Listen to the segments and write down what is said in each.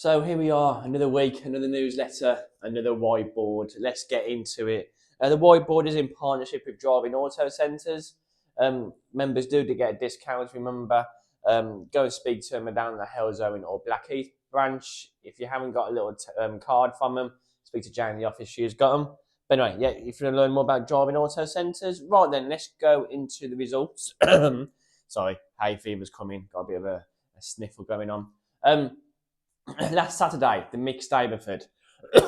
So here we are, another week, another newsletter, another whiteboard. Let's get into it. The whiteboard is in partnership with Driving Auto Centres. Members do get discounts. Remember, go and speak to them down the Hellzoe or Blackheath branch. If you haven't got a little card from them, speak to Jane in the office. She's got them. But anyway, yeah, if you want to learn more about Driving Auto Centres, right then, let's go into the results. Sorry, hay fever's coming. Got a bit of a sniffle going on. Last Saturday, the mixed Staberford.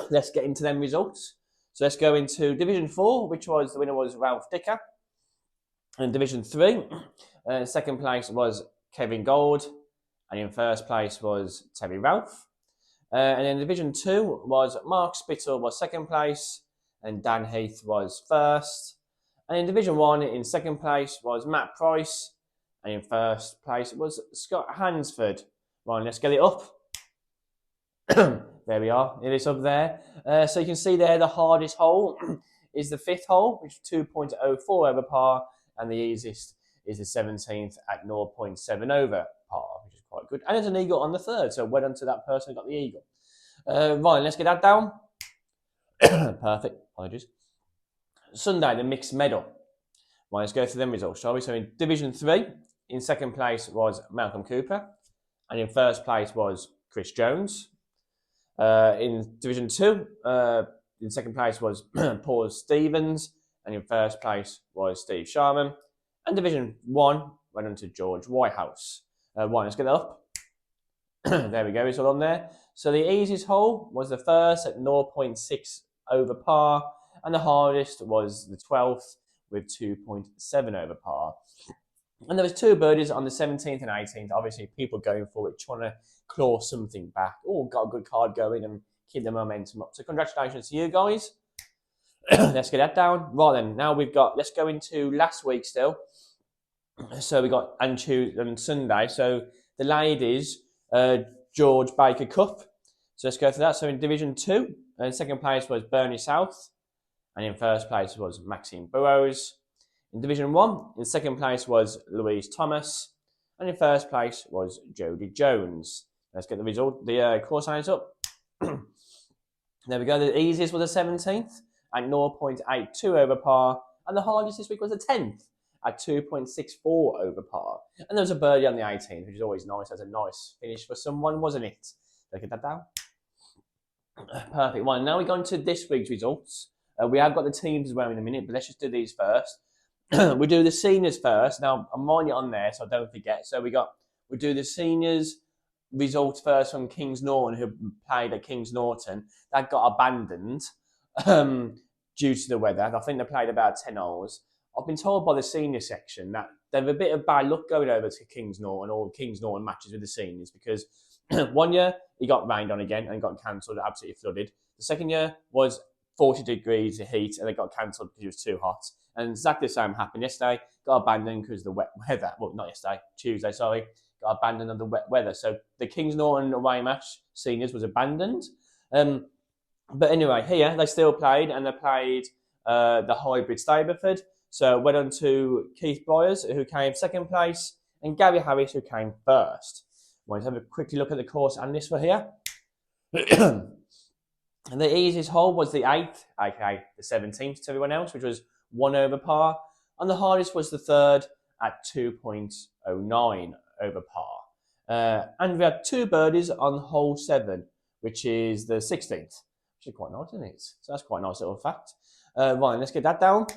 Let's get into them results. So let's go into Division 4, which was the winner was Ralph Dicker. And Division 3, second place was Kevin Gold. And in first place was Terry Ralph. And in Division 2 was Mark Spittle was second place. And Dan Heath was first. And in Division 1, in second place was Matt Price. And in first place was Scott Hansford. Right, let's get it up. There we are. It is up there. So you can see there the hardest hole is the fifth hole, which is 2.04 over par, and the easiest is the 17th at 0.7 over par, which is quite good. And there's an eagle on the third, so well done to that person who got the eagle. Right, let's get that down. Perfect. Apologies. Sunday, the mixed medal. Right, let's go through them results, shall we? So in Division 3, in second place was Malcolm Cooper, and in first place was Chris Jones. In Division 2, in second place was Paul Stevens, and in first place was Steve Sharman. And Division 1 went on to George Whitehouse. Let's get that up. There we go, it's all on there. So the easiest hole was the first at 0.6 over par, and the hardest was the 12th with 2.7 over par. And there was two birdies on the 17th and 18th. Obviously, people going for it, trying to claw something back. Oh, got a good card going and keep the momentum up. So congratulations to you guys. Let's get that down. Right then, now let's go into last week still. So we got and Sunday. So the ladies, George Baker Cup. So let's go through that. So in Division 2, in second place was Bernie South. And in first place was Maxine Burrows. In Division 1, in second place was Louise Thomas, and in first place was Jodie Jones. Let's get the result, the course signs up. There we go. The easiest was the 17th at 0.82 over par, and the hardest this week was the 10th at 2.64 over par. And there was a birdie on the 18th, which is always nice. That's a nice finish for someone, wasn't it? Let's get that down. Perfect. Well, now we go into this week's results. We have got the teams as well in a minute, but let's just do these first. We do the seniors first. Now, I'm writing it on there so I don't forget. So we do the seniors results first from Kings Norton, who played at Kings Norton. That got abandoned due to the weather. I think they played about 10 holes. I've been told by the senior section that they've a bit of bad luck going over to Kings Norton or Kings Norton matches with the seniors because 1 year it got rained on again and got cancelled, absolutely flooded. The second year was 40 degrees of heat and they got cancelled because it was too hot. And exactly the same happened yesterday. Got abandoned because of the wet weather. Well, not yesterday, Tuesday, sorry. Got abandoned on the wet weather. So the Kings Norton away match seniors was abandoned. But anyway, here they still played and they played the hybrid Staberford. So went on to Keith Byers, who came second place, and Gary Harris, who came first. Let's have a quick look at the course and this for here. And the easiest hole was the 8th, aka the 17th to everyone else, which was 1 over par. And the hardest was the 3rd at 2.09 over par. And we had two birdies on hole 7, which is the 16th, which is quite nice, isn't it? So that's quite a nice little fact. Right, let's get that down.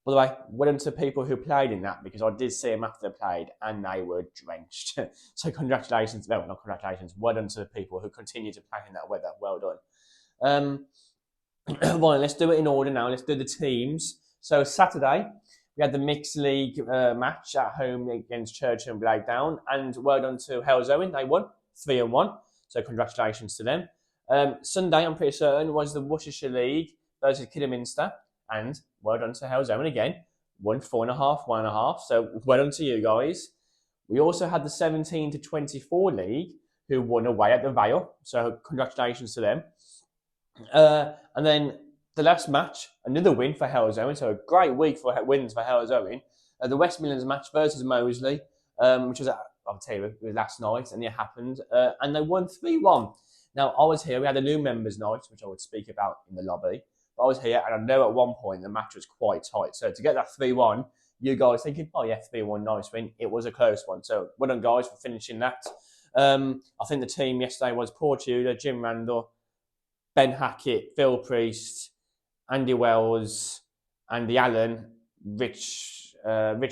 By the way, well done to people who played in that because I did see them after they played and they were drenched. So congratulations, well, not congratulations, well done to the people who continue to play in that weather. Well done. Right, let's do it in order now. Let's do the teams. So Saturday, we had the mixed league match at home against Churchill and Blakedown, and well done to Hellzoe. They won 3-1. So congratulations to them. Sunday, I'm pretty certain, was the Worcestershire League versus Kidderminster, and well done to Hellzoe again. Won 4.5, 1.5. So well done to you guys. We also had the 17 to 24 league who won away at the Vale. So congratulations to them. And then the last match, another win for Hellzoe. So a great week for wins for Hellzoe. The West Midlands match versus Moseley, which was, I'll tell you, it was last night, and it happened. And they won 3-1. Now, I was here, we had a new members' night, which I would speak about in the lobby. But I was here, and I know at one point the match was quite tight. So to get that 3-1, you guys thinking, oh yeah, 3-1, nice win. It was a close one. So well done, guys, for finishing that. I think the team yesterday was Paul Tudor, Jim Randall, Ben Hackett, Phil Priest, Andy Wells, Andy Allen, Rich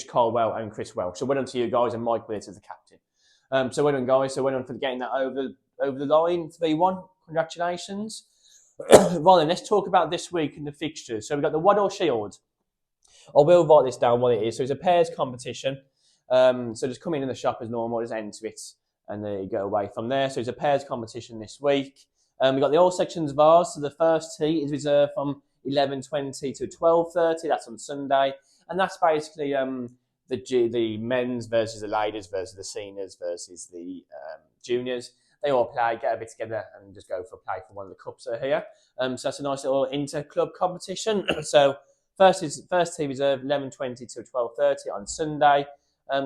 Caldwell, and Chris Welsh. So well done to you guys, and Mike Willis as the captain. So well done, guys. So well done for getting that over the line, 3-1. Congratulations. Right then, let's talk about this week in the fixtures. So we've got the Waddell Shield. I will write this down what it is. So it's a pairs competition. So just come in the shop as normal, just enter it, and then you go away from there. So it's a pairs competition this week. We've got the all sections bars. So the first tee is reserved from 11:20 to 12:30. That's on Sunday, and that's basically the men's versus the ladies versus the seniors versus the juniors. They all play, get a bit together, and just go for a play for one of the cups are here. So that's a nice little inter-club competition. So first tee reserved 11:20 to 12:30 on Sunday.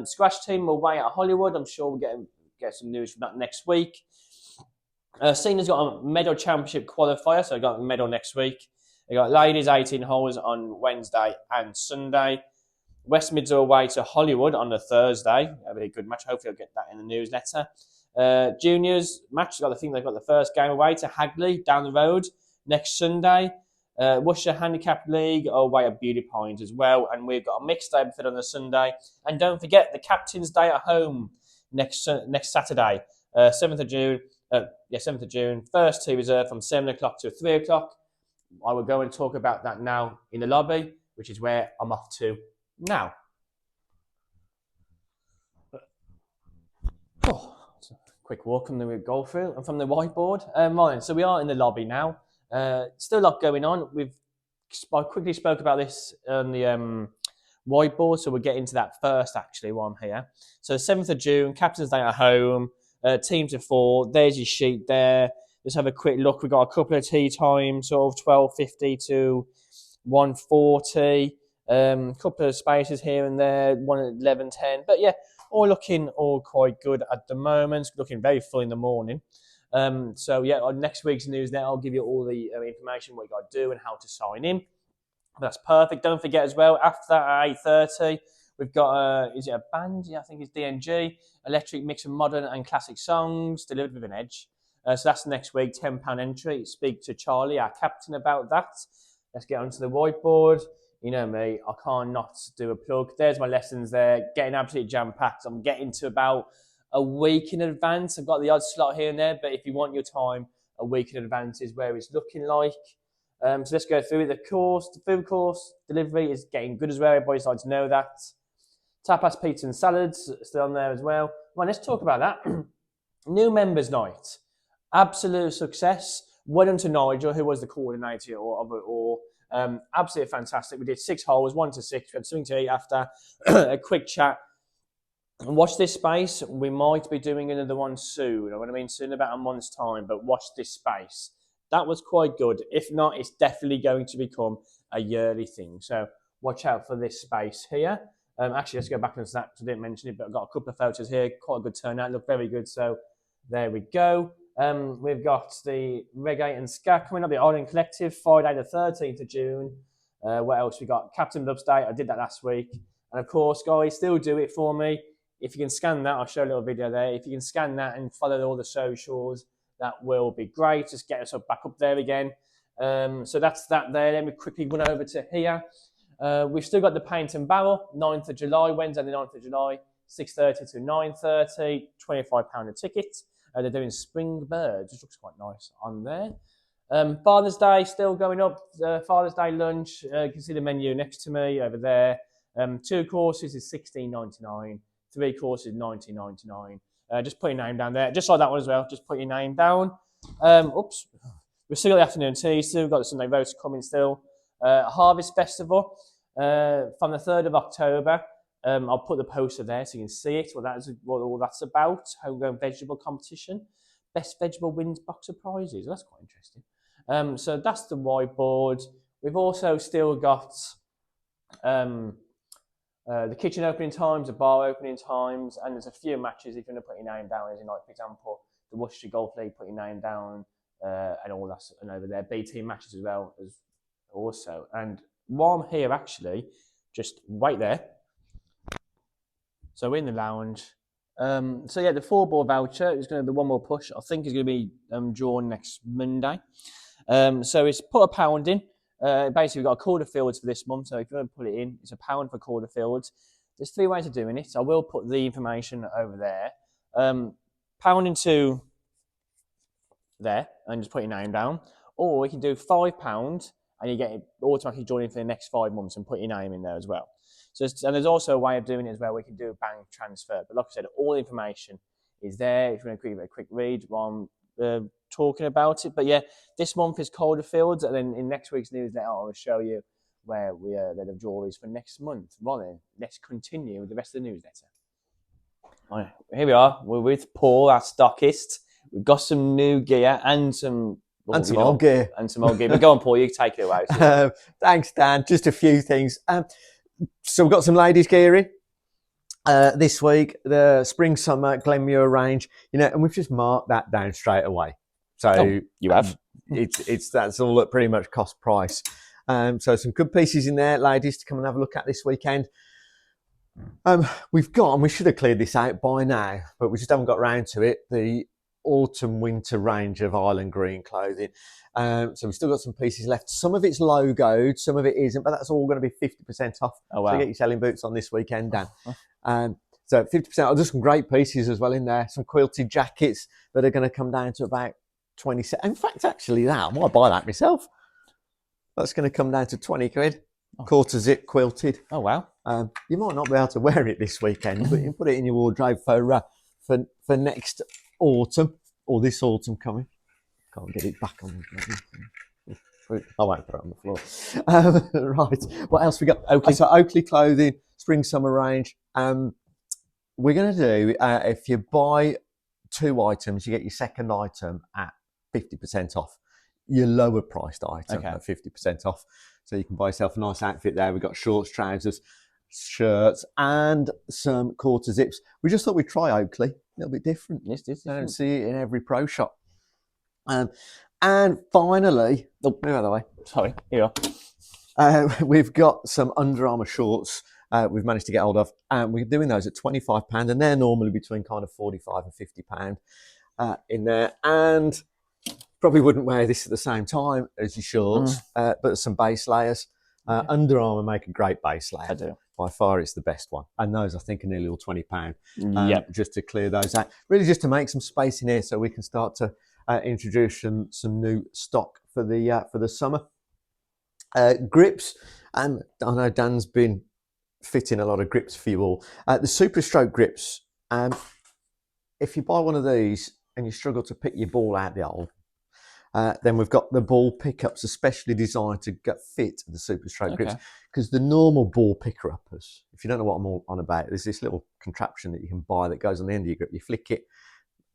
Squash team will away at Hollywood. I'm sure we'll get some news from that next week. Seniors got a medal championship qualifier, so I got a medal next week. They got ladies 18 holes on Wednesday and Sunday. West Mids are away to Hollywood on the Thursday. That'll be a good match. Hopefully I'll get that in the newsletter. Juniors match, I think they've got the first game away to Hagley down the road next Sunday. Worcester Handicap League are away at Beauty Pines as well. And we've got a mixed day on the Sunday. And don't forget the Captain's Day at home next Saturday, 7th of June. 7th of June. First tee reserved from 7 o'clock to 3 o'clock. I will go and talk about that now in the lobby, which is where I'm off to now. Quick walk from the golf through and from the whiteboard. Right, so we are in the lobby now. Still a lot going on. I quickly spoke about this on the whiteboard, so we'll get into that first actually while I'm here. So 7th of June, Captain's Day at home. Teams of 4. There's your sheet there. Let's have a quick look. We've got a couple of tee times, sort of 12:50 to 1:40. Couple of spaces here and there, one at 11:10. But yeah, all looking quite good at the moment. Looking very full in the morning. So yeah, on next week's newsletter, I'll give you all the information what you got to do and how to sign in. That's perfect. Don't forget as well, after that at 8:30, we've got, is it a band? Yeah, I think it's DNG. Electric Mix of Modern and Classic Songs, delivered with an edge. So that's next week, £10 entry. Speak to Charlie, our captain, about that. Let's get onto the whiteboard. You know me, I can't not do a plug. There's my lessons there, getting absolutely jam-packed. I'm getting to about a week in advance. I've got the odd slot here and there, but if you want your time, a week in advance is where it's looking like. So let's go through it. The food course delivery is getting good as well. Everybody's starting to know that. Tapas, pizza and salads still on there as well. Right, let's talk about that. New members night. Absolute success. Well done to Nigel, who was the coordinator of it all. Absolutely fantastic. We did 6 holes, 1 to 6. We had something to eat after, a quick chat. And watch this space. We might be doing another one soon. I mean, soon, about a month's time, but watch this space. That was quite good. If not, it's definitely going to become a yearly thing. So watch out for this space here. Actually, let's go back into that because I didn't mention it, but I've got a couple of photos here. Quite a good turnout. Look very good. So there we go. We've got the Reggae and Ska coming up, the Island Collective, Friday the 13th of June. What else? We got Captain Loves Day. I did that last week. And of course, guys, still do it for me. If you can scan that, I'll show a little video there. If you can scan that and follow all the socials, that will be great. Just get us back up there again. So that's that there. Let me quickly run over to here. We've still got the Paint and Barrel, 9th of July, Wednesday the 9th of July, 6:30 to 9:30, £25 a ticket. They're doing Spring Birds, which looks quite nice on there. Father's Day still going up. Father's Day lunch. You can see the menu next to me over there. 2 courses is £16.99. 3 courses £19.99. Just put your name down there. Just like that one as well. Just put your name down. Oops. We've still got the afternoon tea. Still got the Sunday roast coming still. Harvest Festival from the 3rd of October. I'll put the poster there so you can see it. What all that's about. Homegrown vegetable competition. Best vegetable wins box of prizes. That's quite interesting. So that's the whiteboard. We've also still got the kitchen opening times, the bar opening times, and there's a few matches if you want to put your name down, as in, like, for example, the Worcestershire Golf League, put your name down, and all that, and over there, BT matches as well as also. And while I'm here, actually, just wait there. So we're in the lounge. So yeah, the 4-ball voucher is going to be one more push. I think is going to be drawn next Monday. So it's put £1 in. Basically, we've got a quarter fields for this month. So if you want to put it in, it's £1 for quarter fields. There's 3 ways of doing it. I will put the information over there. Pound into there and just put your name down. Or you can do £5 and you get it automatically joined in for the next 5 months and put your name in there as well. So, and there's also a way of doing it as well. We can do a bank transfer. But like I said, all the information is there if you want to give it a quick read while I'm talking about it. But yeah, this month is Calderfields, and then in next week's newsletter, I'll show you where the draw is for next month. Right then, let's continue with the rest of the newsletter. Right, here we are. We're with Paul, our stockist. We've got some new gear and some... And some old gear. And some old gear. But go on, Paul, you take it away. Thanks, Dan. Just a few things. So we've got some ladies' gear in this week, the spring-summer Glenmuir range, and we've just marked that down straight away. So you have? That's all at pretty much cost price. So some good pieces in there, ladies, to come and have a look at this weekend. We've got, and we should have cleared this out by now, but we just haven't got round to it, the autumn-winter range of Island Green clothing. So we've still got some pieces left. Some of it's logoed, some of it isn't, but that's all going to be 50% off. Oh, wow. So get your selling boots on this weekend, Dan. So 50%. I'll do some great pieces as well in there. Some quilted jackets that are going to come down to about 20. In fact, actually, I might buy that myself. That's going to come down to 20 quid. Quarter zip quilted. Oh, wow. You might not be able to wear it this weekend, but you can put it in your wardrobe for next autumn, or this autumn coming. Can't get it back on. I won't put it on the floor. Right. What else we got? Oakley. So Oakley clothing, spring summer range. We're going to do, if you buy 2 items, you get your second item at 50% off. Your lower priced item at 50% off. So you can buy yourself a nice outfit there. We've got shorts, trousers, shirts, and some quarter zips. We just thought we'd try Oakley. A little bit different. Yes, it is. I don't see it in every pro shop. And finally, move out of the way. Sorry, here you are. We've got some Under Armour shorts we've managed to get hold of. And we're doing those at £25, and they're normally between kind of £45 and £50 in there. And probably wouldn't wear this at the same time as your shorts, but there's some base layers. Under Armour make a great base layer. I do. By far, it's the best one. And those, I think, are nearly all £20. Yep. Just to clear those out. Really just to make some space in here so we can start to introduce some new stock for the summer. Grips. And I know Dan's been fitting a lot of grips for you all. The Super Stroke grips. If you buy one of these and you struggle to pick your ball out the hole, then we've got the ball pickups, especially designed to fit the Super Stroke grips. Because the normal ball picker uppers, if you don't know what I'm all on about, there's this little contraption that you can buy that goes on the end of your grip. You flick it,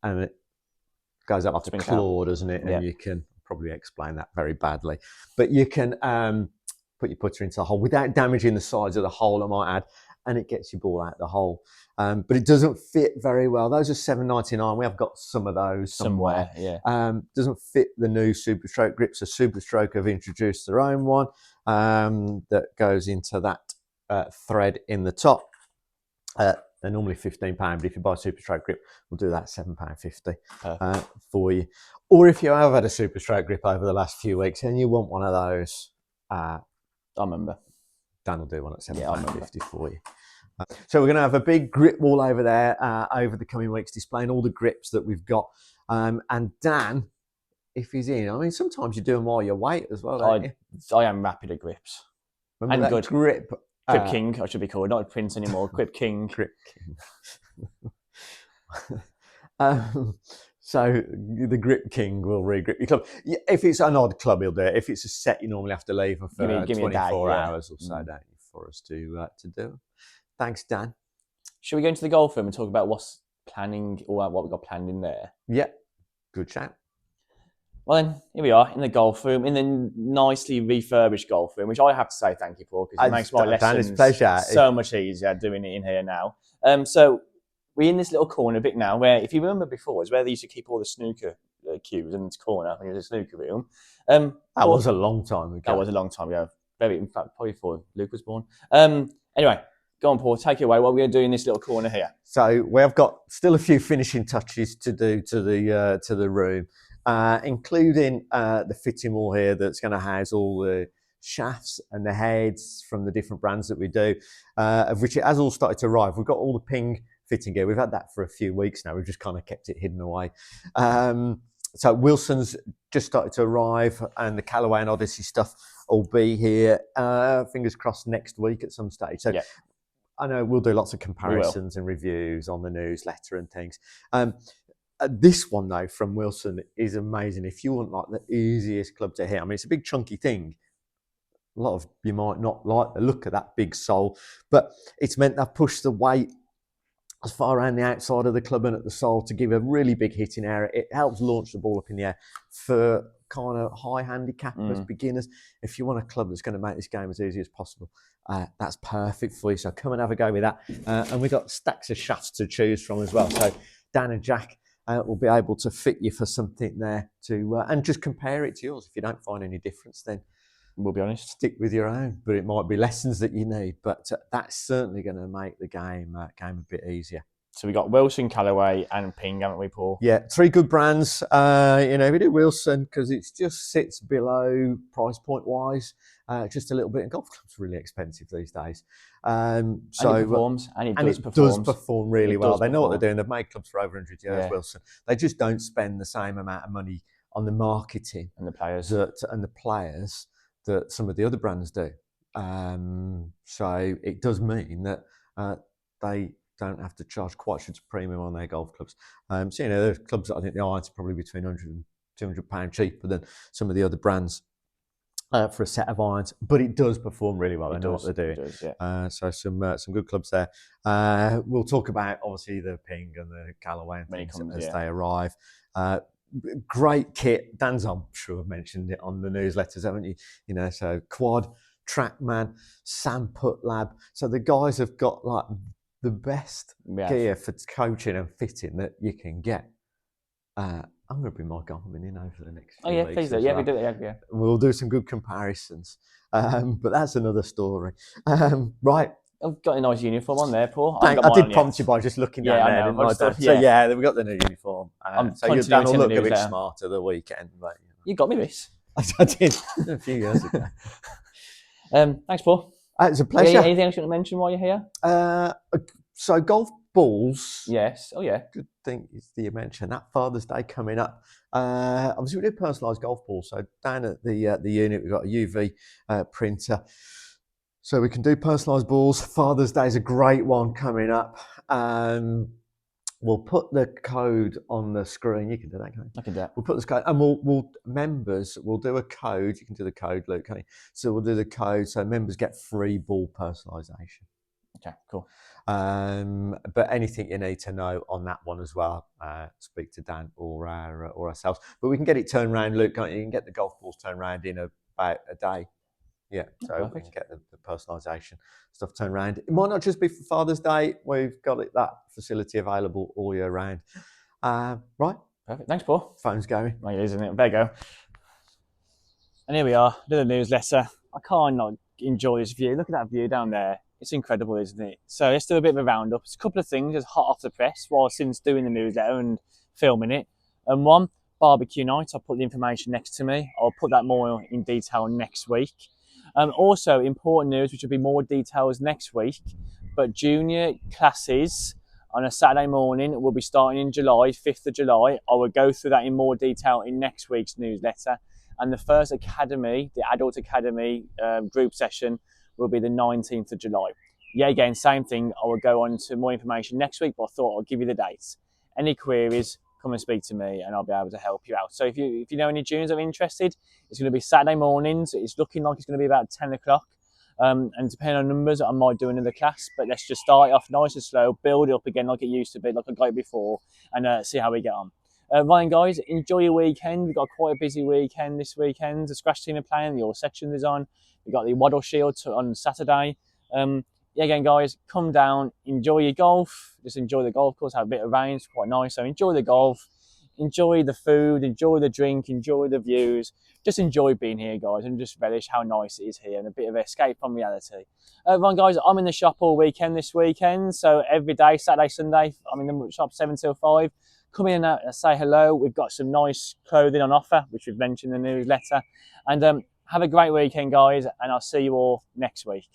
and it goes up like a claw, doesn't it? And you can probably explain that very badly, but you can put your putter into the hole without damaging the sides of the hole, I might add, and it gets your ball out the hole. But it doesn't fit very well. Those are $7.99. We have got some of those somewhere. Doesn't fit the new Super Stroke grips. So Super Stroke have introduced their own one that goes into that thread in the top. They're normally £15, but if you buy a Super Stroke grip, we'll do that £7.50 for you. Or if you have had a Super Stroke grip over the last few weeks and you want one of those, I remember. Dan will do one at £7.50 for you. So we're going to have a big grip wall over there over the coming weeks, displaying all the grips that we've got. And Dan, if he's in, I mean, sometimes you do them while you wait as well, don't you? I am rapid at grips. Remember and that good grip. Grip King, I should be called, not Prince anymore. Grip King. Grip King. So the Grip King will re-grip your club. If it's an odd club, he'll do it. If it's a set, you normally have to leave for give me 24 hours or so, don't you, for us to do. Thanks, Dan. Should we go into the golf room and talk about what's planning or what we've got planned in there? Yeah, good chat. Well then, here we are in the golf room, in the nicely refurbished golf room, which I have to say thank you for, because it makes my lessons so much easier doing it in here now. So we're in this little corner bit now where, if you remember before, is where they used to keep all the snooker cubes in this corner. I think it was a snooker room. That was a long time ago. That was a long time ago. In fact, probably before Luke was born. Anyway, go on, Paul. Take it away. What are we going to do in this little corner here? So we have got still a few finishing touches to do to the room, including the fitting wall here that's going to house all the shafts and the heads from the different brands that we do, of which it has all started to arrive. We've got all the Ping fitting gear. We've had that for a few weeks now. We've just kind of kept it hidden away. So Wilson's just started to arrive, and the Callaway and Odyssey stuff will be here, fingers crossed, next week at some stage. So I know we'll do lots of comparisons and reviews on the newsletter and things. This one, though, from Wilson is amazing. If you want like the easiest club to hit, I mean, it's a big chunky thing. A lot of you might not like the look of that big sole, but it's meant they've pushed the weight as far around the outside of the club and at the sole to give a really big hitting area. It helps launch the ball up in the air for kind of high handicap as beginners. If you want a club that's going to make this game as easy as possible, that's perfect for you. So come and have a go with that. And we've got stacks of shafts to choose from as well. So Dan and Jack will be able to fit you for something there to and just compare it to yours. If you don't find any difference, then we'll be honest, stick with your own. But it might be lessons that you need. But that's certainly going to make the game a bit easier. So we got Wilson, Callaway, and Ping, haven't we, Paul? Yeah, 3 good brands. We do Wilson because it just sits below price point wise, just a little bit. And golf clubs are really expensive these days. And it performs, and it does perform really well. They know what they're doing. They've made clubs for over 100 years, Wilson. They just don't spend the same amount of money on the marketing and the players that some of the other brands do. So it does mean that they don't have to charge quite such a premium on their golf clubs. There's clubs that I think the irons are probably between £100 and £200 cheaper than some of the other brands for a set of irons, but it does perform really well. They know what they're doing. So some good clubs there. We'll talk about obviously the Ping and the Callaway and things as they arrive. Great kit. Dan's, I'm sure, mentioned it on the newsletters, haven't you? So Quad, Trackman, Sam Putt Lab. So the guys have got like the best gear for coaching and fitting that you can get. I'm going to bring my Garmin in over the next few weeks. Please do. Yeah, we do it. Yeah. We'll do some good comparisons. But that's another story. Right. I've got a nice uniform on there, Paul. I did prompt you by just looking down there, didn't I? So we got the new uniform. So your Dan will look a bit smarter the weekend. But, you got me this. I did a few years ago. Thanks, Paul. It's a pleasure. Anything else you want to mention while you're here? So golf balls. Yes. Oh, yeah. Good thing you mentioned that. Father's Day coming up. Obviously, we do personalised golf balls. So down at the unit, we've got a UV printer. So we can do personalised balls. Father's Day is a great one coming up. We'll put the code on the screen. You can do that, can't you? I can do that. We'll put this code, and we'll do a code. You can do the code, Luke, can't you? So we'll do the code so members get free ball personalisation. Okay, cool. But anything you need to know on that one as well, speak to Dan or ourselves. But we can get it turned around, Luke, can't you? You can get the golf balls turned around in about a day. Yeah, so we can get the personalisation stuff turned around. It might not just be for Father's Day. We've got that facility available all year round. Right. Perfect. Thanks, Paul. Phone's going. Oh, it is, isn't it? There you go. And here we are, another newsletter. I can't not enjoy this view. Look at that view down there. It's incredible, isn't it? So let's do a bit of a roundup. It's a couple of things that's hot off the press while since doing the newsletter and filming it. And one, barbecue night. I'll put the information next to me. I'll put that more in detail next week. Also, important news, which will be more details next week, but junior classes on a Saturday morning will be starting in July, 5th of July. I will go through that in more detail in next week's newsletter. And the first academy, the adult academy group session, will be the 19th of July. Yeah, again, same thing. I will go on to more information next week, but I thought I'll give you the dates. Any queries, come and speak to me and I'll be able to help you out. So if you know any juniors that are interested, it's going to be Saturday mornings. It's looking like it's going to be about 10 o'clock. And depending on numbers, I might do another class, but let's just start it off nice and slow, build it up again like it used to be, like I got it before, and see how we get on. Right, guys, enjoy your weekend. We've got quite a busy weekend this weekend. The scratch team are playing, the all section is on. We've got the Waddle Shield on Saturday. yeah, again, guys, come down, enjoy your golf. Just enjoy the golf course. Have a bit of rain. It's quite nice. So enjoy the golf. Enjoy the food. Enjoy the drink. Enjoy the views. Just enjoy being here, guys, and just relish how nice it is here and a bit of escape from reality. Right, guys, I'm in the shop all weekend this weekend. So every day, Saturday, Sunday, I'm in the shop 7 till 5. Come in and say hello. We've got some nice clothing on offer, which we've mentioned in the newsletter. And have a great weekend, guys, and I'll see you all next week.